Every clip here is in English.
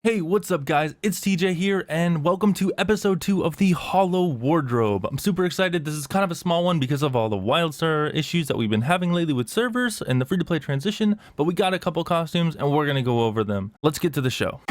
Hey, what's up guys? It's TJ here and welcome to episode 2 of the Holo Wardrobe. I'm super excited. This is kind of a small one because of all the Wildstar issues that we've been having lately with servers and the free-to-play transition, but we got a couple costumes and we're gonna go over them. Let's get to the show.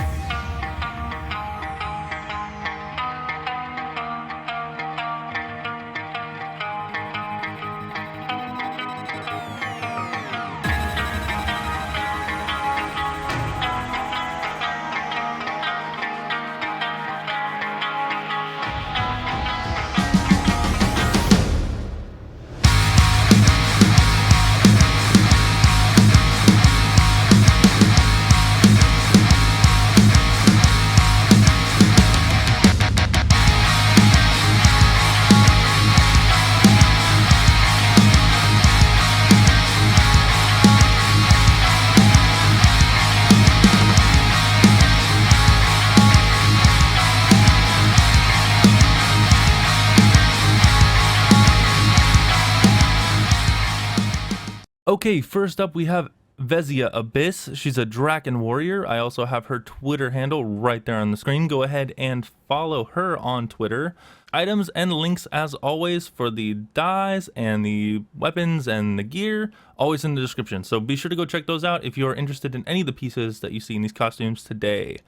Okay, first up we have Vezia Abyss. She's a Draken warrior. I also have her Twitter handle right there on the screen. Go ahead and follow her on Twitter. Items and links as always for the dyes and the weapons and the gear, always in the description. So be sure to go check those out if you are interested in any of the pieces that you see in these costumes today.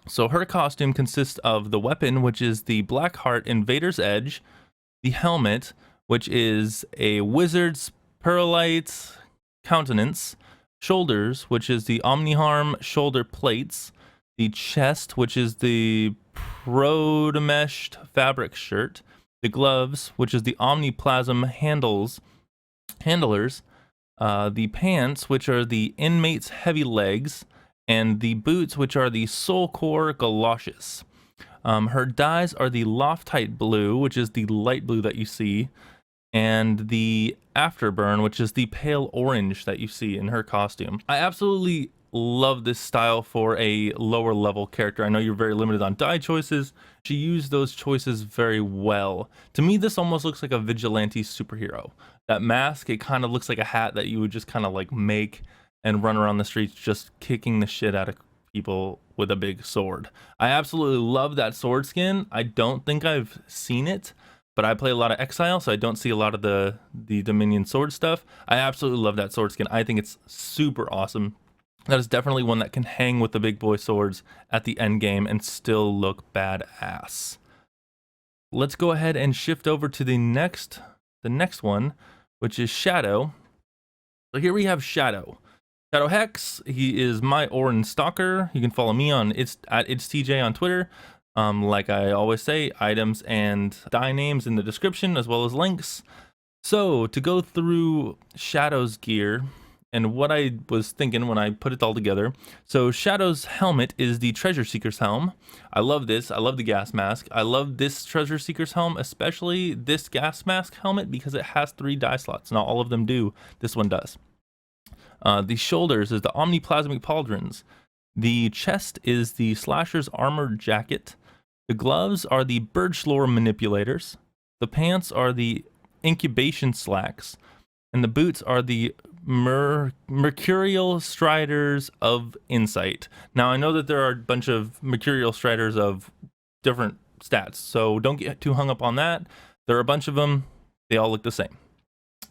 So her costume consists of the weapon, which is the Black Heart Invader's Edge, the helmet, which is a wizard's Perlite countenance, shoulders, which is the Omniharm shoulder plates, the chest, which is the Protomeshed fabric shirt, the gloves, which is the Omniplasm handlers, the pants, which are the Inmate's heavy legs, and the boots, which are the Soulcore galoshes. Her dyes are the Loftite blue, which is the light blue that you see, and the Afterburn, which is the pale orange that you see in her costume. I absolutely love this style for a lower level character. I know you're very limited on dye choices. She used those choices very well. To me, this almost looks like a vigilante superhero. That mask, it kind of looks like a hat that you would just kind of like make and run around the streets just kicking the shit out of people with a big sword. I absolutely love that sword skin. I don't think I've seen it, but I play a lot of Exile, so I don't see a lot of the Dominion sword stuff. I absolutely love that sword skin. I think it's super awesome. That is definitely one that can hang with the big boy swords at the end game and still look badass. Let's go ahead and shift over to the next one, which is Shadow. So here we have Shadow Hex. He is my Orin Stalker. You can follow me on at It'sTJ on Twitter. Like I always say, items and dye names in the description as well as links. So to go through Shadow's gear and what I was thinking when I put it all together. So Shadow's helmet is the Treasure Seeker's helm. I love this. I love the gas mask. I love this Treasure Seeker's helm, especially this gas mask helmet because it has 3 dye slots. Not all of them do. This one does. The shoulders is the Omniplasmic Pauldrons. The chest is the Slasher's Armored Jacket. The gloves are the Birdschlore Manipulators. The pants are the Incubation Slacks. And the boots are the Mercurial Striders of Insight. Now, I know that there are a bunch of Mercurial Striders of different stats, so don't get too hung up on that. There are a bunch of them. They all look the same.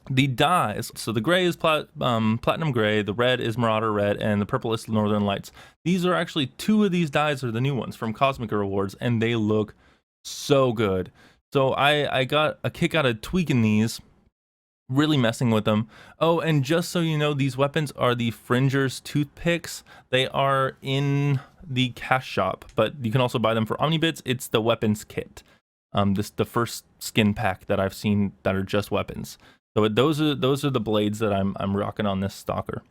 The dyes, so the gray is Platinum Gray, the red is Marauder Red, and the purple is Northern Lights. These are actually 2 of these dyes are the new ones from Cosmic Rewards, and they look so good. So I got a kick out of tweaking these, really messing with them. Oh, and just so you know, these weapons are the Fringer's Toothpicks. They are in the cash shop, but you can also buy them for Omnibits. It's the weapons kit. The first skin pack that I've seen that are just weapons. So those are the blades that I'm rocking on this stalker.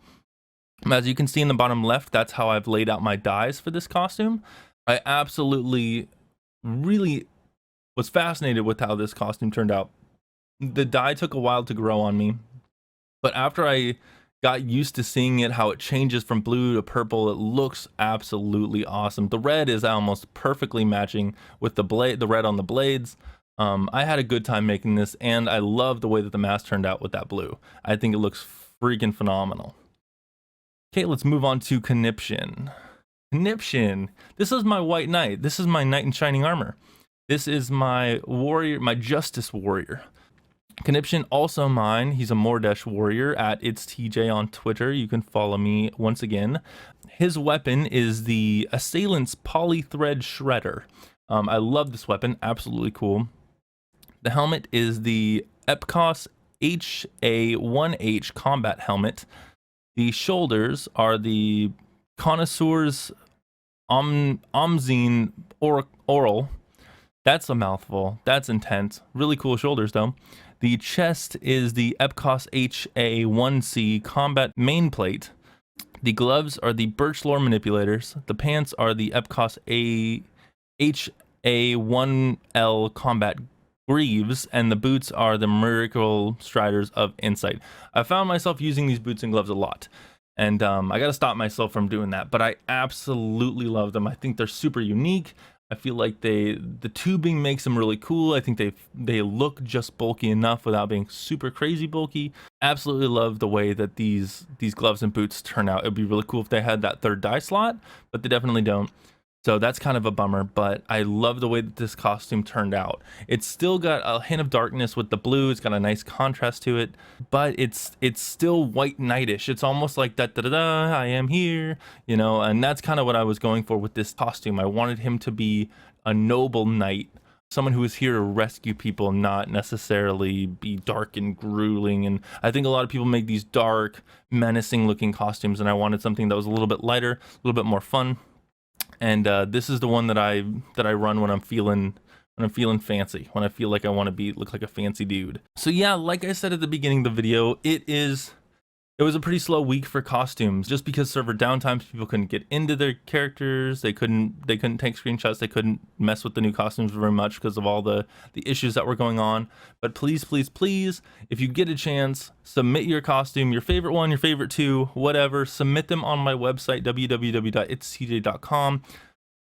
As you can see in the bottom left, that's how I've laid out my dyes for this costume. I absolutely really was fascinated with how this costume turned out. The dye took a while to grow on me, but after I got used to seeing it, how it changes from blue to purple, it looks absolutely awesome. The red is almost perfectly matching with the red on the blades. I had a good time making this, and I love the way that the mask turned out with that blue. I think it looks freaking phenomenal. Okay, let's move on to Conniption. Conniption. This is my white knight. This is my knight in shining armor. This is my warrior, my justice warrior. Conniption, also mine. He's a Mordesh warrior at It'sTJ on Twitter. You can follow me once again. His weapon is the Assailant's Polythread Shredder. I love this weapon. Absolutely cool. The helmet is the Epcos HA1H combat helmet. The shoulders are the Connoisseur's Omzine Oral. That's a mouthful. That's intense. Really cool shoulders though. The chest is the Epcos HA1C combat main plate. The gloves are the Birchlore manipulators. The pants are the Epcos HA1L combat greaves, and the boots are the Miracle Striders of Insight. I found myself using these boots and gloves a lot, and I gotta stop myself from doing that, but I absolutely love them. I think they're super unique. I feel like the tubing makes them really cool. I think they look just bulky enough without being super crazy bulky. Absolutely love the way that these gloves and boots turn out. It'd be really cool if they had that third dye slot, but they definitely don't. So that's kind of a bummer, but I love the way that this costume turned out. It's still got a hint of darkness with the blue. It's got a nice contrast to it, but it's still white knightish. It's almost like that, I am here, you know, and that's kind of what I was going for with this costume. I wanted him to be a noble knight, someone who is here to rescue people, not necessarily be dark and grueling. And I think a lot of people make these dark, menacing looking costumes, and I wanted something that was a little bit lighter, a little bit more fun. And this is the one that I run when I'm feeling fancy, when I feel like I want to look like a fancy dude. So yeah, like I said at the beginning of the video, it was a pretty slow week for costumes, just because server downtimes, people couldn't get into their characters, they couldn't take screenshots, they couldn't mess with the new costumes very much because of all the issues that were going on. But please, please, please, if you get a chance, submit your costume, your favorite one, your favorite two, whatever, submit them on my website, www.itstj.com.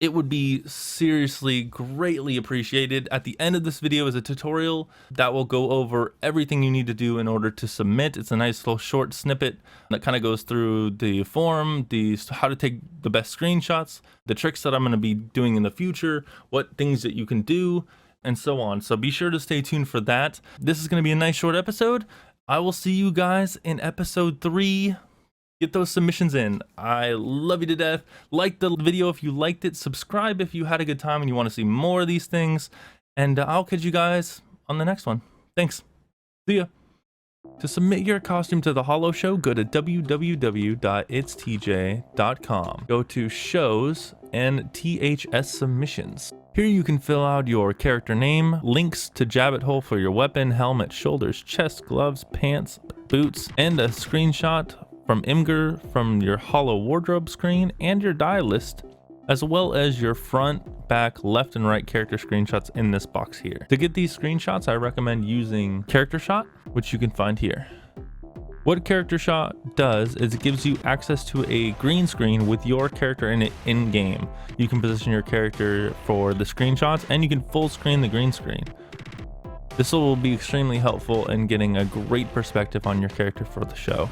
It would be seriously greatly appreciated. At the end of this video is a tutorial that will go over everything you need to do in order to submit. It's a nice little short snippet that kind of goes through the form, how to take the best screenshots, the tricks that I'm going to be doing in the future, what things that you can do, and so on. So be sure to stay tuned for that. This is going to be a nice short episode. I will see you guys in episode 3. Get those submissions in. I love you to death. Like the video if you liked it. Subscribe if you had a good time and you want to see more of these things. And I'll catch you guys on the next one. Thanks. See ya. To submit your costume to the Holo Show, go to www.itstj.com. Go to Shows and THS Submissions. Here you can fill out your character name, links to Jabbit Hole for your weapon, helmet, shoulders, chest, gloves, pants, boots, and a screenshot from Imgur from your Holo wardrobe screen, and your dye list, as well as your front, back, left, and right character screenshots in this box here. To get these screenshots, I recommend using Character Shot, which you can find here. What Character Shot does is it gives you access to a green screen with your character in it in-game. You can position your character for the screenshots, and you can full screen the green screen. This will be extremely helpful in getting a great perspective on your character for the show.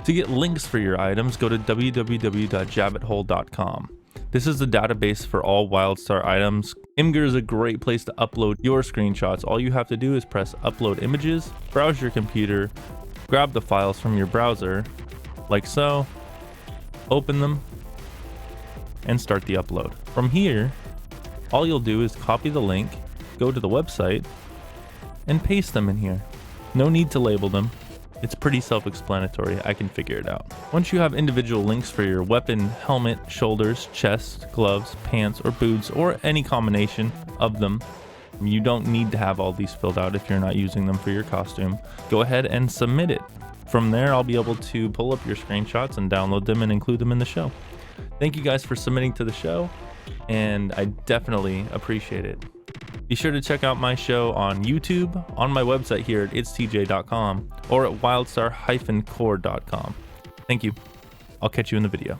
To get links for your items, go to www.jabbithole.com. This is the database for all WildStar items. Imgur is a great place to upload your screenshots. All you have to do is press upload images, browse your computer, grab the files from your browser, like so, open them, and start the upload. From here, all you'll do is copy the link, go to the website, and paste them in here. No need to label them. It's pretty self-explanatory. I can figure it out. Once you have individual links for your weapon, helmet, shoulders, chest, gloves, pants, or boots, or any combination of them, you don't need to have all these filled out if you're not using them for your costume. Go ahead and submit it. From there, I'll be able to pull up your screenshots and download them and include them in the show. Thank you guys for submitting to the show, and I definitely appreciate it. Be sure to check out my show on YouTube, on my website here at itstj.com, or at wildstar-core.com. Thank you. I'll catch you in the video.